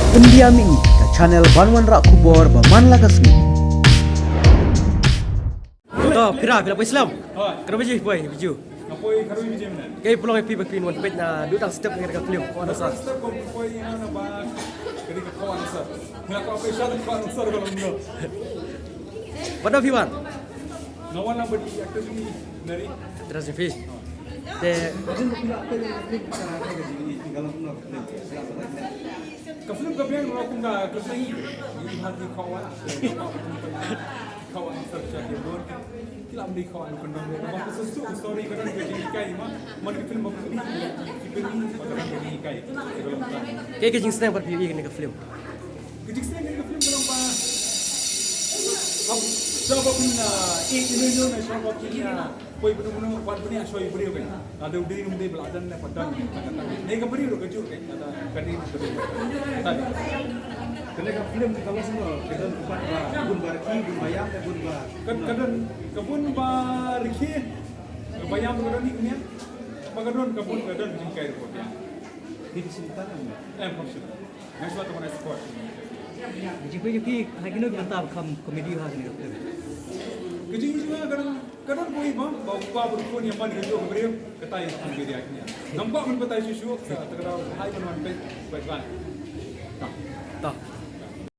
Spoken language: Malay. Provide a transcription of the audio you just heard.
Pendiami ke channel Banwan Rak Kubor Berman Lagasmi. To, pira Islam. Kenapa je boy biju? Apoy karoy bijay man. Kay pulang happy bagpin one pet na dudang step ng film. Ano sa? Step ko apoy na ba kadi ka kawan sa. Nga ko apoy siya ka sa ko no. Pada Fiwan. Nawan na badi actually nari. Terus ni fish. Te Ka film ka biang ro kung ka kasi hati kawan. Kawan sa siya don. Kilam di kawan kun dong. Ba ko susu story ka ron gadi kai ma. Man ka film ba ko ni. Kipin pagkaran gadi kai. kay kajing snap par PE ni ka film. Kajik sa ka film belum pa. Ab sabab na ini na sabab niya. Koi benar-benar buat beri asal ibu dia kan. Ada udah ini mesti belajar ni padang. Ni kan beri orang kecil kan. Ada kadi beri. Tadi. Kena film kalau semua kita tempat bun barki, bun bayam dan bun bar. Kadang kebun barki. Bayam kadang ni ni. Kadang kebun kadang jingkai report ya. Di sini tanam. Professional. Nasional teman sport. Jadi hari ini kita akan komedi hari ini. Kecil juga kadang koi bau pa berkon yang mana itu beri ketai beri dia. Nampak pun ketai susu. Terkadang hai pun sampai baik. To.